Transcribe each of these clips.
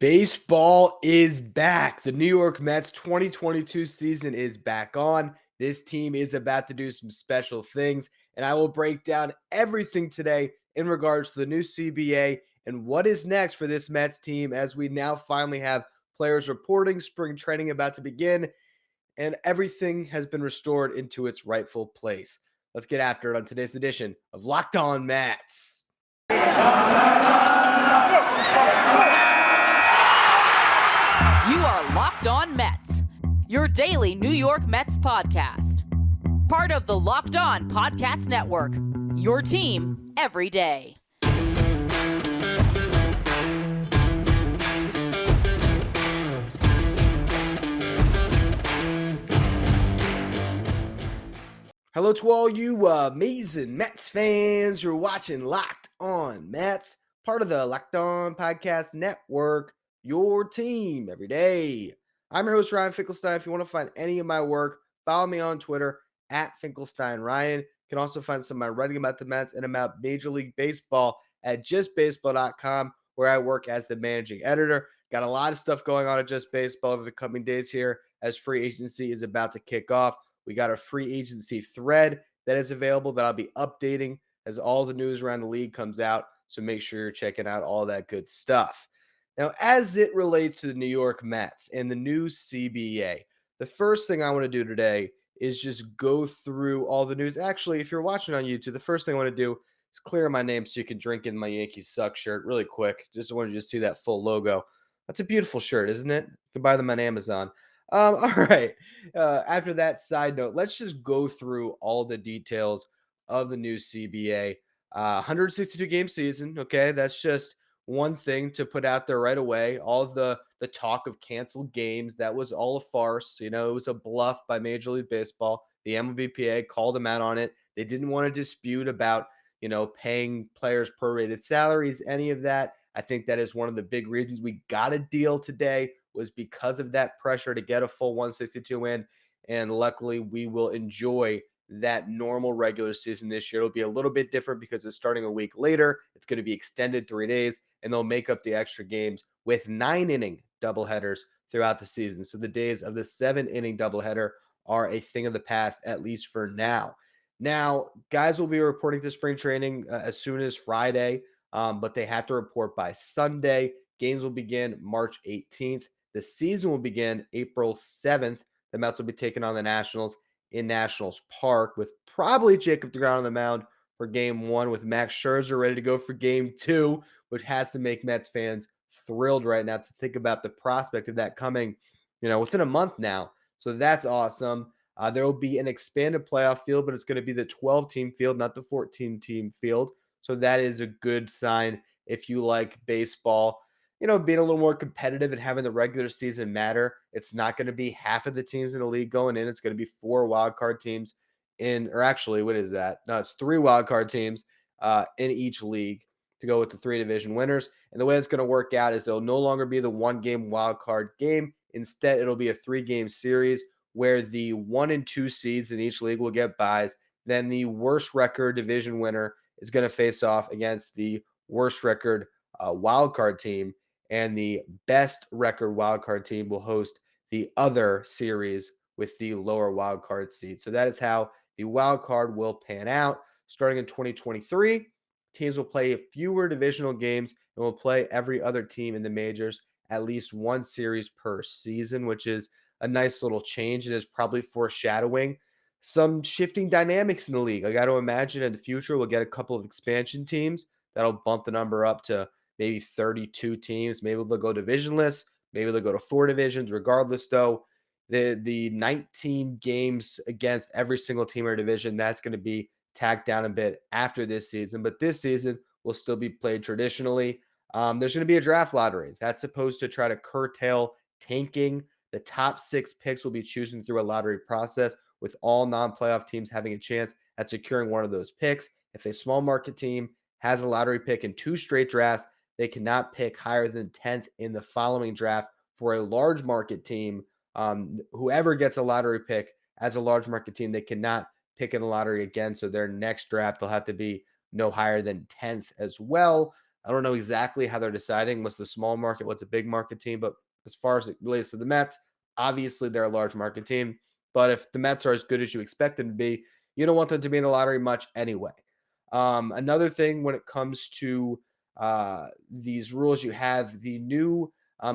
Baseball is back. The New York Mets 2022 season is back on. This team is about to do some special things, and I will break down everything today in regards to the new CBA and what is next for this Mets team as we now finally have players reporting, spring training about to begin, and everything has been restored into its rightful place. Let's get after it on today's edition of Locked On Mets. You are Locked On Mets, your daily New York Mets podcast. Part of the Locked On Podcast Network, your team every day. Hello to all you amazing Mets fans. You're watching Locked On Mets, part of the Locked On Podcast Network, your team every day. I'm your host, Ryan Finkelstein. If you want to find any of my work, follow me on Twitter at FinkelsteinRyan. You can also find some of my writing about the Mets and about Major League Baseball at justbaseball.com, where I work as the managing editor. Got a lot of stuff going on at Just Baseball over the coming days here as free agency is about to kick off. We got a free agency thread that is available that I'll be updating as all the news around the league comes out. So make sure you're checking out all that good stuff. Now, as it relates to the New York Mets and the new CBA, the first thing I want to do today is just go through all the news. Actually, if you're watching on YouTube, the first thing I want to do is clear my name so you can drink in my Yankees suck shirt really quick. Just want to just see that full logo. That's a beautiful shirt, isn't it? You can buy them on Amazon. All right. After that side note, let's just go through all the details of the new CBA. 162 game season. Okay, that's just one thing to put out there right away. All the talk of canceled games, that was all a farce. You know, it was a bluff by Major League Baseball. The MLBPA called them out on it. They didn't want to dispute about, paying players prorated salaries, any of that. I think that is one of the big reasons we got a deal today, was because of that pressure to get a full 162 win. And luckily, we will enjoy that normal regular season this year. It'll be a little bit different because it's starting a week later. It's going to be extended 3 days, and they'll make up the extra games with 9-inning doubleheaders throughout the season. So the days of the 7-inning doubleheader are a thing of the past, at least for now. Now, guys will be reporting to spring training as soon as Friday, but they have to report by Sunday. Games will begin March 18th. The season will begin April 7th. The Mets will be taking on the Nationals in Nationals Park with probably Jacob DeGrom on the mound for game 1, with Max Scherzer ready to go for game 2, which has to make Mets fans thrilled right now to think about the prospect of that coming, within a month now. So that's awesome. There will be an expanded playoff field, but it's going to be the 12-team field, not the 14-team field. So that is a good sign if you like baseball. Being a little more competitive and having the regular season matter. It's not going to be half of the teams in the league going in. It's going to be 4 wildcard teams or actually, what is that? No, it's 3 wildcard teams in each league to go with the 3 division winners. And the way it's going to work out is it'll no longer be the 1-game wildcard game. Instead, it'll be a 3-game series where the 1 and 2 seeds in each league will get buys. Then the worst record division winner is going to face off against the worst record wildcard team. And the best record wildcard team will host the other series with the lower wildcard seed. So that is how the wildcard will pan out. Starting in 2023, teams will play fewer divisional games and will play every other team in the majors at least 1 series per season, which is a nice little change. It is probably foreshadowing some shifting dynamics in the league. I got to imagine in the future we'll get a couple of expansion teams that'll bump the number up to maybe 32 teams. Maybe they'll go divisionless. Maybe they'll go to 4 divisions. Regardless, though, the 19 games against every single team or division, that's going to be tacked down a bit after this season. But this season will still be played traditionally. There's going to be a draft lottery. That's supposed to try to curtail tanking. The top 6 picks will be chosen through a lottery process, with all non-playoff teams having a chance at securing one of those picks. If a small market team has a lottery pick in 2 straight drafts, they cannot pick higher than 10th in the following draft. For a large market team, whoever gets a lottery pick as a large market team, they cannot pick in the lottery again. So their next draft, they'll have to be no higher than 10th as well. I don't know exactly how they're deciding what's the small market, what's a big market team, but as far as it relates to the Mets, obviously they're a large market team. But if the Mets are as good as you expect them to be, you don't want them to be in the lottery much anyway. Another thing when it comes to these rules, you have the new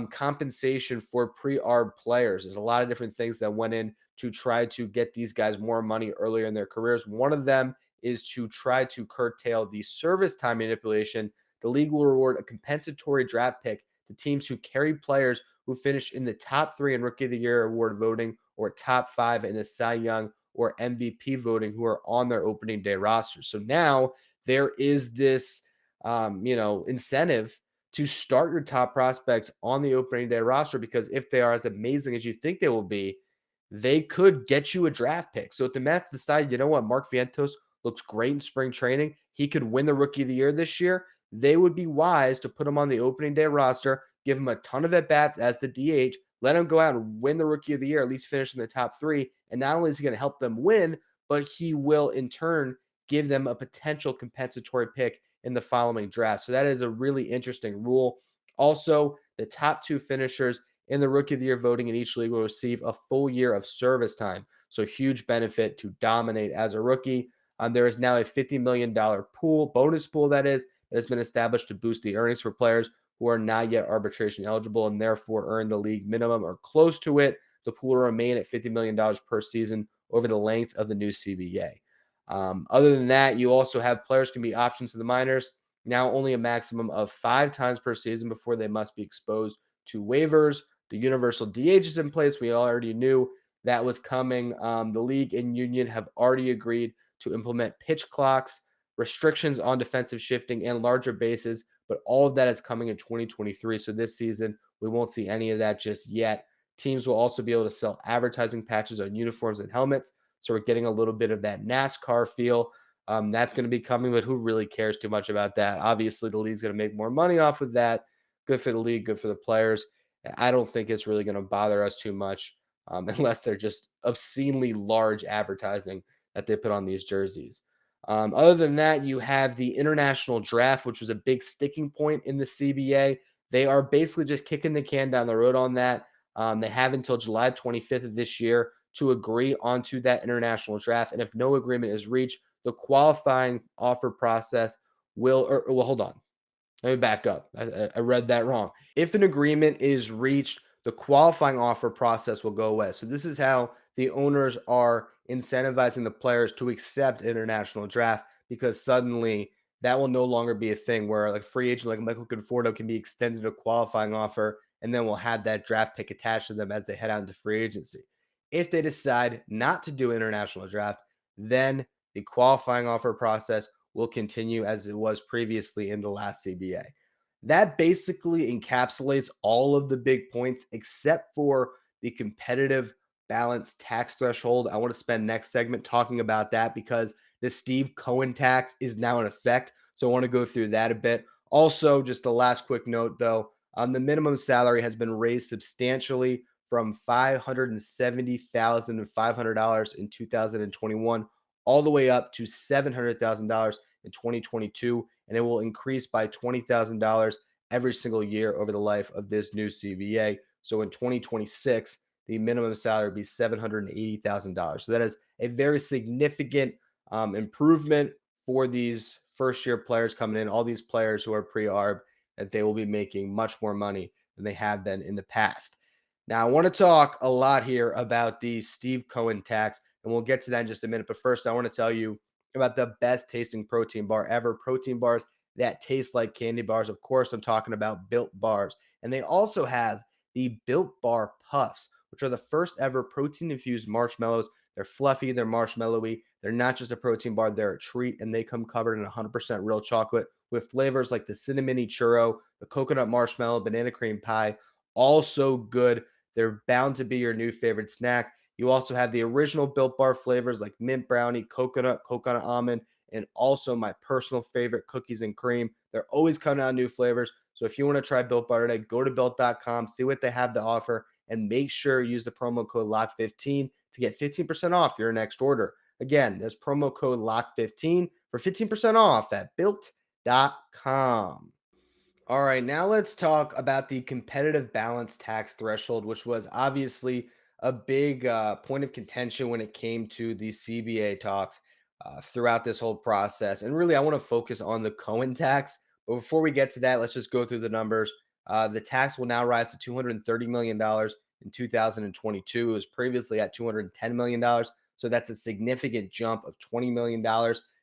compensation for pre-arb players. There's a lot of different things that went in to try to get these guys more money earlier in their careers. One of them is to try to curtail the service time manipulation. The league will reward a compensatory draft pick to teams who carry players who finish in the top 3 in Rookie of the Year award voting or top 5 in the Cy Young or MVP voting who are on their opening day roster. So now there is this, incentive to start your top prospects on the opening day roster because if they are as amazing as you think they will be, they could get you a draft pick. So if the Mets decide, you know what, Mark Vientos looks great in spring training, he could win the Rookie of the Year this year, they would be wise to put him on the opening day roster, give him a ton of at bats as the DH, let him go out and win the Rookie of the Year, at least finish in the top 3. And not only is he going to help them win, but he will in turn give them a potential compensatory pick in the following draft. So that is a really interesting rule. Also, the top 2 finishers in the Rookie of the Year voting in each league will receive a full year of service time. So huge benefit to dominate as a rookie. There is now a $50 million pool, bonus pool that has been established to boost the earnings for players who are not yet arbitration eligible and therefore earn the league minimum or close to it. The pool will remain at $50 million per season over the length of the new CBA. Other than that, you also have players can be options to the minors. Now only a maximum of 5 times per season before they must be exposed to waivers. The universal DH is in place. We already knew that was coming. The league and union have already agreed to implement pitch clocks, restrictions on defensive shifting, and larger bases. But all of that is coming in 2023. So this season, we won't see any of that just yet. Teams will also be able to sell advertising patches on uniforms and helmets. So we're getting a little bit of that NASCAR feel. That's going to be coming, but who really cares too much about that? Obviously, the league's going to make more money off of that. Good for the league, good for the players. I don't think it's really going to bother us too much unless they're just obscenely large advertising that they put on these jerseys. Other than that, you have the international draft, which was a big sticking point in the CBA. They are basically just kicking the can down the road on that. They have until July 25th of this year to agree onto that international draft. And if no agreement is reached, the qualifying offer process hold on. Let me back up. I read that wrong. If an agreement is reached, the qualifying offer process will go away. So this is how the owners are incentivizing the players to accept international draft because suddenly that will no longer be a thing where like free agent like Michael Conforto can be extended a qualifying offer and then we'll have that draft pick attached to them as they head out into free agency. If they decide not to do international draft, then the qualifying offer process will continue as it was previously in the last CBA. That basically encapsulates all of the big points except for the competitive balance tax threshold. I want to spend next segment talking about that because the Steve Cohen tax is now in effect. So I want to go through that a bit. Also, just a last quick note though, the minimum salary has been raised substantially from $570,500 in 2021 all the way up to $700,000 in 2022, and it will increase by $20,000 every single year over the life of this new CBA. So in 2026, the minimum salary will be $780,000. So that is a very significant improvement for these first year players coming in, all these players who are pre-arb, that they will be making much more money than they have been in the past. Now, I want to talk a lot here about the Steve Cohen tax, and we'll get to that in just a minute. But first, I want to tell you about the best tasting protein bar ever, protein bars that taste like candy bars. Of course, I'm talking about Built Bars. And they also have the Built Bar Puffs, which are the first ever protein infused marshmallows. They're fluffy, they're marshmallowy. They're not just a protein bar, they're a treat, and they come covered in 100% real chocolate with flavors like the cinnamon churro, the coconut marshmallow, banana cream pie. All so good. They're bound to be your new favorite snack. You also have the original Built Bar flavors like mint brownie, coconut almond, and also my personal favorite, cookies and cream. They're always coming out new flavors. So if you want to try Built Bar today, go to built.com, see what they have to offer, and make sure you use the promo code LOCK15 to get 15% off your next order. Again, there's promo code LOCK15 for 15% off at built.com. All right, now let's talk about the competitive balance tax threshold, which was obviously a big point of contention when it came to the CBA talks throughout this whole process. And really, I want to focus on the Cohen tax. But before we get to that, let's just go through the numbers. The tax will now rise to $230 million in 2022. It was previously at $210 million. So that's a significant jump of $20 million.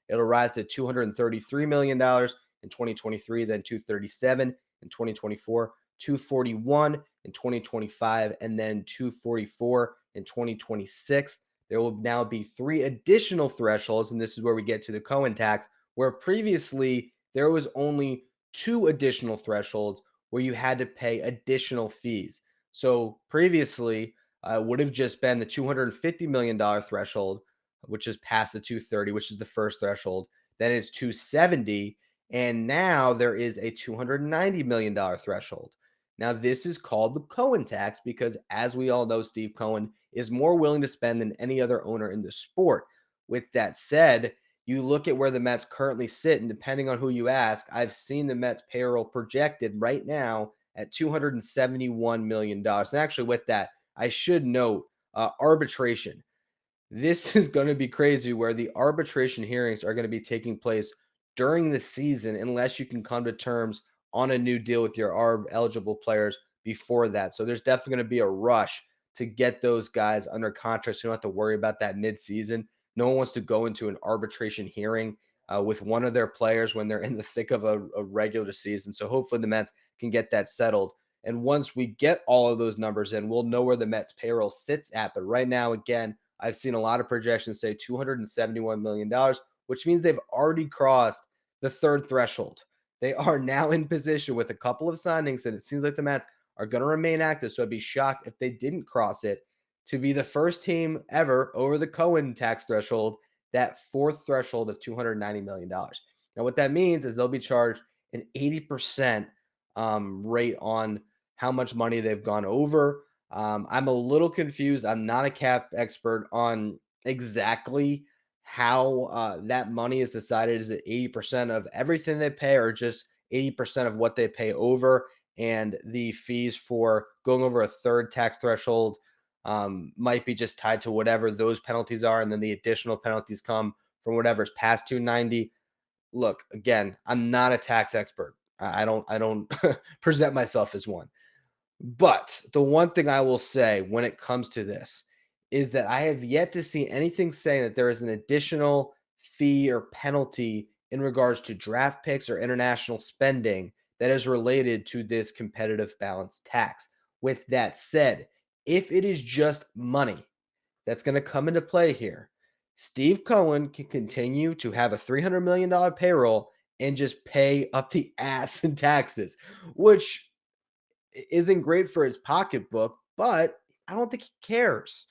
It'll rise to $233 million in 2023, then 237 in 2024, 241 in 2025, and then 244 in 2026. There will now be three additional thresholds, and this is where we get to the Cohen tax, where previously there was only two additional thresholds where you had to pay additional fees. So previously, would have just been the $250 million threshold, which is past the 230, which is the first threshold. Then it's 270, and now there is a $290 million threshold. Now, this is called the Cohen tax because, as we all know, Steve Cohen is more willing to spend than any other owner in the sport. With that said, you look at where the Mets currently sit, and depending on who you ask, I've seen the Mets payroll projected right now at $271 million. And actually, with that, I should note arbitration. This is going to be crazy where the arbitration hearings are going to be taking place during the season unless you can come to terms on a new deal with your ARB eligible players before that. So there's definitely going to be a rush to get those guys under contract so you don't have to worry about that mid-season. No one wants to go into an arbitration hearing with one of their players when they're in the thick of a regular season. So hopefully the Mets can get that settled. And once we get all of those numbers in, we'll know where the Mets payroll sits at. But right now, again, I've seen a lot of projections say $271 million, which means they've already crossed the third threshold. They are now in position with a couple of signings, and it seems like the Mets are going to remain active. So I'd be shocked if they didn't cross it to be the first team ever over the Cohen tax threshold, that fourth threshold of $290 million. Now, what that means is they'll be charged an 80% rate on how much money they've gone over. I'm a little confused. I'm not a cap expert on exactly how that money is decided. Is it 80% of everything they pay or just 80% of what they pay over? And the fees for going over a third tax threshold might be just tied to whatever those penalties are. And then the additional penalties come from whatever's past 290. Look, again, I'm not a tax expert. I don't present myself as one. But the one thing I will say when it comes to this is that I have yet to see anything saying that there is an additional fee or penalty in regards to draft picks or international spending that is related to this competitive balance tax. With that said, if it is just money that's going to come into play here, Steve Cohen can continue to have a $300 million payroll and just pay up the ass in taxes, which isn't great for his pocketbook, but I don't think he cares.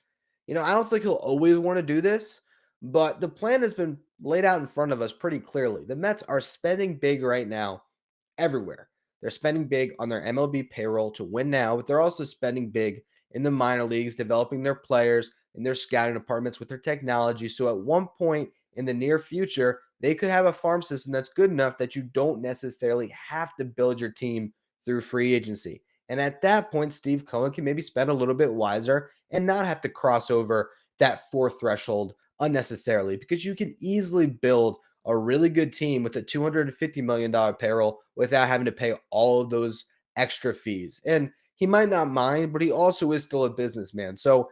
I don't think he'll always want to do this, but the plan has been laid out in front of us pretty clearly. The Mets are spending big right now everywhere. They're spending big on their MLB payroll to win now, but they're also spending big in the minor leagues, developing their players in their scouting departments with their technology. So at one point in the near future, they could have a farm system that's good enough that you don't necessarily have to build your team through free agency. And at that point, Steve Cohen can maybe spend a little bit wiser and not have to cross over that fourth threshold unnecessarily because you can easily build a really good team with a $250 million payroll without having to pay all of those extra fees. And he might not mind, but he also is still a businessman. So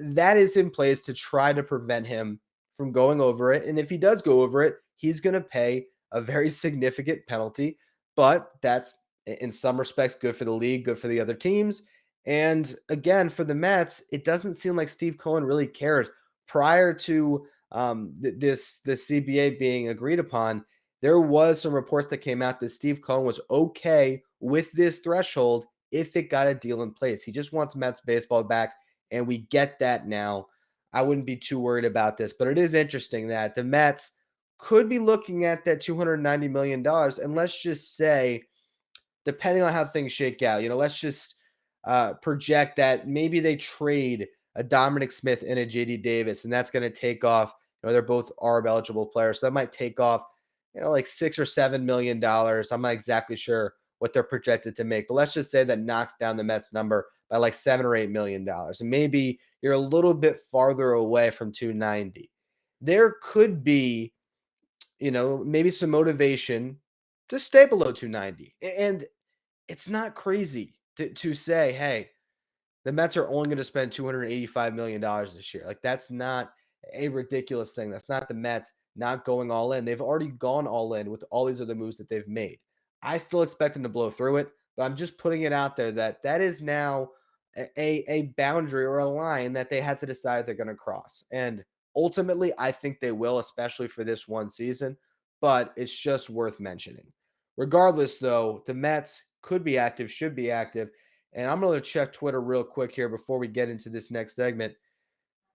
that is in place to try to prevent him from going over it. And if he does go over it, he's going to pay a very significant penalty. But that's in some respects good for the league, good for the other teams. And again, for the Mets, it doesn't seem like Steve Cohen really cares. Prior to this CBA being agreed upon, there was some reports that came out that Steve Cohen was okay with this threshold if it got a deal in place. He just wants Mets baseball back, and we get that now. I wouldn't be too worried about this, but it is interesting that the Mets could be looking at that $290 million. And let's just say, depending on how things shake out, let's just project that maybe they trade a Dominic Smith and a JD Davis, and that's going to take off. They're both ARB eligible players, so that might take off, like $6 or $7 million. I'm not exactly sure what they're projected to make. But let's just say that knocks down the Mets number by like $7 or $8 million. And maybe you're a little bit farther away from 290. There could be, maybe some motivation to stay below 290. And it's not crazy to say, hey, the Mets are only going to spend $285 million this year. Like, that's not a ridiculous thing. That's not the Mets not going all in. They've already gone all in with all these other moves that they've made. I still expect them to blow through it, but I'm just putting it out there that that is now a boundary or a line that they have to decide if they're going to cross. And ultimately, I think they will, especially for this one season, but it's just worth mentioning. Regardless, though, the Mets could be active, should be active. And I'm going to check Twitter real quick here before we get into this next segment.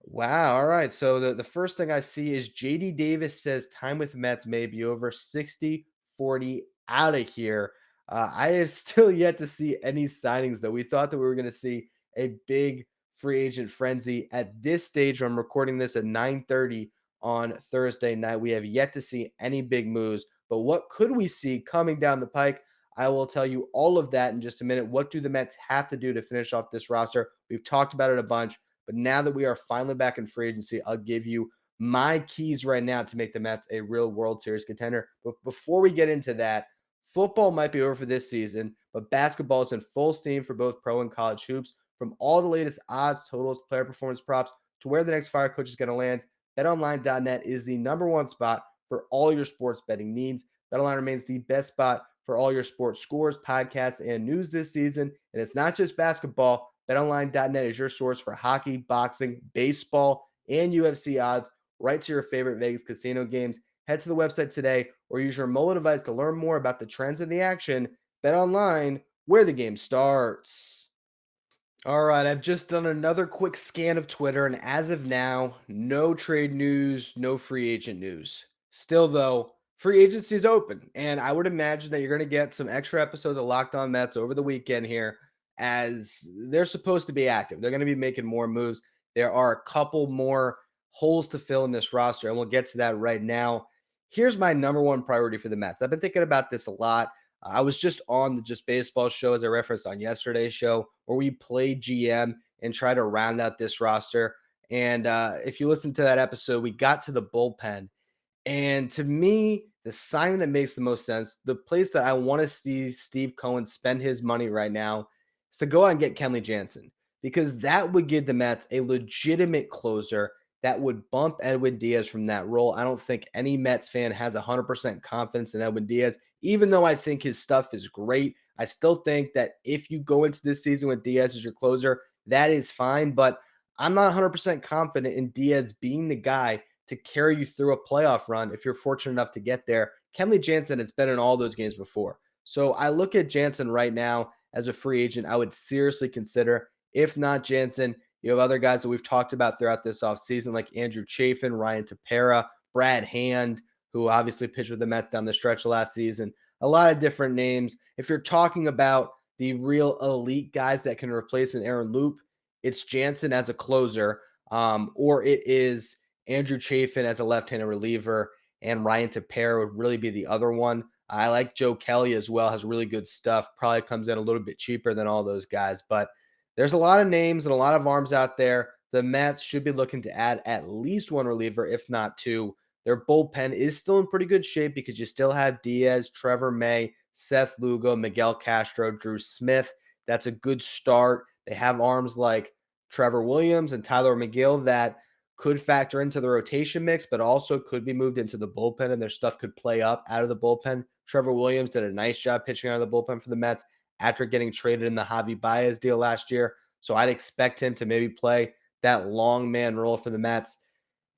Wow. All right. So the first thing I see is JD Davis says time with Mets may be over 60-40 out of here. I have still yet to see any signings, though. We thought that we were going to see a big free agent frenzy at this stage. I'm recording this at 9:30 on Thursday night. We have yet to see any big moves. But what could we see coming down the pike? I will tell you all of that in just a minute. What do the Mets have to do to finish off this roster? We've talked about it a bunch. But now that we are finally back in free agency, I'll give you my keys right now to make the Mets a real World Series contender. But before we get into that, football might be over for this season, but basketball is in full steam for both pro and college hoops. From all the latest odds, totals, player performance props to where the next fire coach is going to land, BetOnline.net is the number one spot for all your sports betting needs. BetOnline remains the best spot for all your sports scores, podcasts, and news this season. And it's not just basketball. BetOnline.net is your source for hockey, boxing, baseball, and UFC odds right to your favorite Vegas casino games. Head to the website today or use your mobile device to learn more about the trends in the action. BetOnline, where the game starts. All right, I've just done another quick scan of Twitter, and as of now, no trade news, no free agent news. Still, though, free agency is open, and I would imagine that you're going to get some extra episodes of Locked On Mets over the weekend here, as they're supposed to be active. They're going to be making more moves. There are a couple more holes to fill in this roster, and we'll get to that right now. Here's my number one priority for the Mets. I've been thinking about this a lot. I was just on the Just Baseball show, as I referenced on yesterday's show, where we played GM and try to round out this roster. And if you listen to that episode, we got to the bullpen. And to me, the sign that makes the most sense, the place that I want to see Steve Cohen spend his money right now, is to go out and get Kenley Jansen, because that would give the Mets a legitimate closer that would bump Edwin Diaz from that role. I don't think any Mets fan has 100% confidence in Edwin Diaz, even though I think his stuff is great. I still think that if you go into this season with Diaz as your closer, that is fine, but I'm not 100% confident in Diaz being the guy to carry you through a playoff run if you're fortunate enough to get there. Kenley Jansen has been in all those games before. So I look at Jansen right now as a free agent I would seriously consider. If not Jansen, you have other guys that we've talked about throughout this offseason, like Andrew Chafin, Ryan Tepera, Brad Hand, who obviously pitched with the Mets down the stretch last season. A lot of different names. If you're talking about the real elite guys that can replace an Aaron Loop, it's Jansen as a closer, or it is Andrew Chafin as a left-handed reliever, and Ryan Tepera would really be the other one. I like Joe Kelly as well, has really good stuff, probably comes in a little bit cheaper than all those guys, but there's a lot of names and a lot of arms out there. The Mets should be looking to add at least one reliever, if not two. Their bullpen is still in pretty good shape because you still have Diaz, Trevor May, Seth Lugo, Miguel Castro, Drew Smith. That's a good start. They have arms like Trevor Williams and Tyler McGill that could factor into the rotation mix, but also could be moved into the bullpen, and their stuff could play up out of the bullpen. Trevor Williams did a nice job pitching out of the bullpen for the Mets after getting traded in the Javi Baez deal last year. So I'd expect him to maybe play that long man role for the Mets.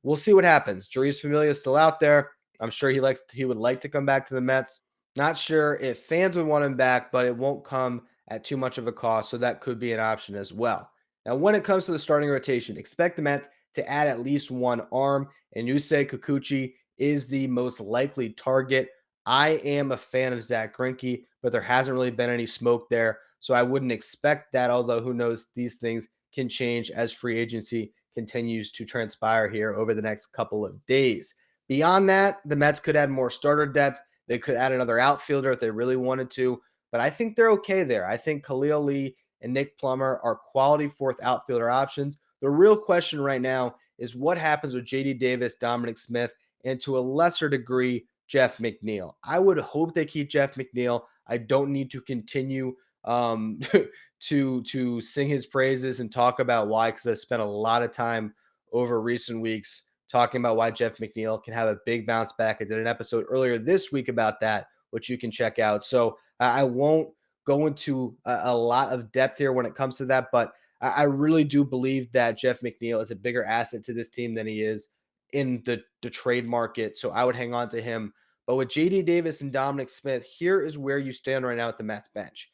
We'll see what happens. Jeurys Familia is still out there. I'm sure he would like to come back to the Mets. Not sure if fans would want him back, but it won't come at too much of a cost, so that could be an option as well. Now, when it comes to the starting rotation, expect the Mets to add at least one arm, and Yusei Kikuchi is the most likely target. I am a fan of Zach Greinke, but there hasn't really been any smoke there, so I wouldn't expect that, although who knows, these things can change as free agency continues to transpire here over the next couple of days. Beyond that, the Mets could add more starter depth. They could add another outfielder if they really wanted to, but I think they're okay there. I think Khalil Lee and Nick Plummer are quality fourth outfielder options. The real question right now is what happens with JD Davis, Dominic Smith, and to a lesser degree, Jeff McNeil. I would hope they keep Jeff McNeil. I don't need to continue to sing his praises and talk about why, because I've spent a lot of time over recent weeks talking about why Jeff McNeil can have a big bounce back. I did an episode earlier this week about that, which you can check out. So I won't go into a lot of depth here when it comes to that, but I really do believe that Jeff McNeil is a bigger asset to this team than he is in the trade market. So I would hang on to him. But with JD Davis and Dominic Smith, here is where you stand right now at the Mets bench.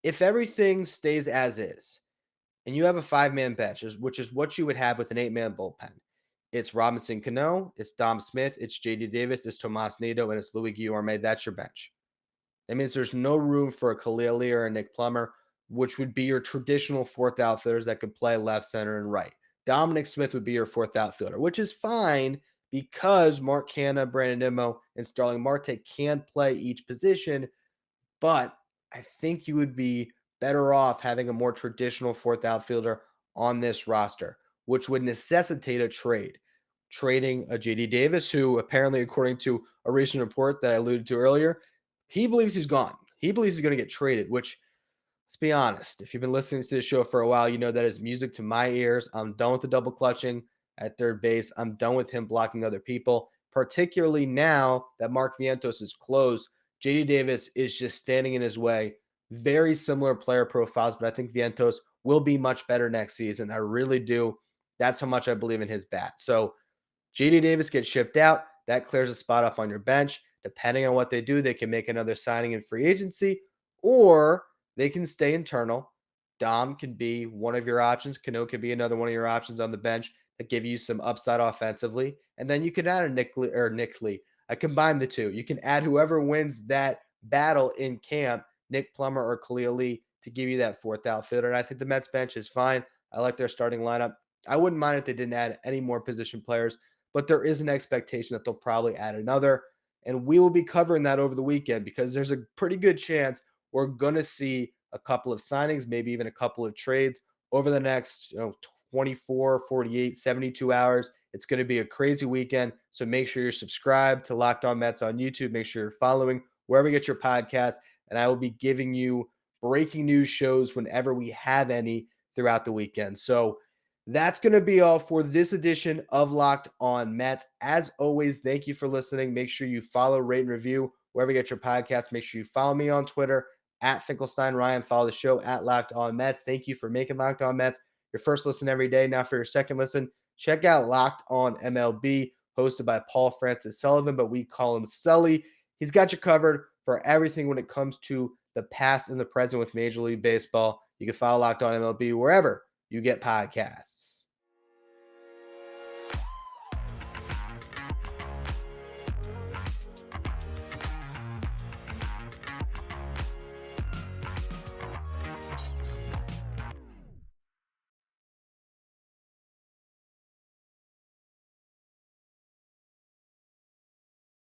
If everything stays as is, and you have a 5-man bench, which is what you would have with an 8-man bullpen, it's Robinson Cano, it's Dom Smith, it's JD Davis, it's Tomas Nido, and it's Louis Guillorme. That's your bench. That means there's no room for a Khalil Lee or a Nick Plummer, which would be your traditional fourth outfielders that could play left, center, and right. Dominic Smith would be your fourth outfielder, which is fine because Mark Canha, Brandon Nimmo, and Starling Marte can play each position, but I think you would be better off having a more traditional fourth outfielder on this roster, which would necessitate a trade. Trading a JD Davis, who apparently, according to a recent report that I alluded to earlier, he believes he's gone. He believes he's going to get traded, which, let's be honest, if you've been listening to this show for a while, you know that is music to my ears. I'm done with the double clutching at third base. I'm done with him blocking other people, particularly now that Mark Vientos is closed. JD Davis is just standing in his way. Very similar player profiles, but I think Vientos will be much better next season. I really do. That's how much I believe in his bat. So JD Davis gets shipped out. That clears a spot up on your bench. Depending on what they do, they can make another signing in free agency, or they can stay internal. Dom can be one of your options. Cano can be another one of your options on the bench that give you some upside offensively. And then you can add a Nick Lee. I combine the two. You can add whoever wins that battle in camp, Nick Plummer or Khalil Lee, to give you that fourth outfielder. And I think the Mets bench is fine. I like their starting lineup. I wouldn't mind if they didn't add any more position players, but there is an expectation that they'll probably add another. And we will be covering that over the weekend because there's a pretty good chance we're going to see a couple of signings, maybe even a couple of trades over the next 24, 48, 72 hours. It's going to be a crazy weekend. So make sure you're subscribed to Locked On Mets on YouTube. Make sure you're following wherever you get your podcast. And I will be giving you breaking news shows whenever we have any throughout the weekend. So that's going to be all for this edition of Locked On Mets. As always, thank you for listening. Make sure you follow, rate, and review wherever you get your podcast. Make sure you follow me on Twitter at Finkelstein Ryan. Follow the show at Locked On Mets. Thank you for making Locked On Mets your first listen every day. Now for your second listen, check out Locked On MLB, hosted by Paul Francis Sullivan, but we call him Sully. He's got you covered for everything when it comes to the past and the present with Major League Baseball. You can follow Locked On MLB wherever you get podcasts.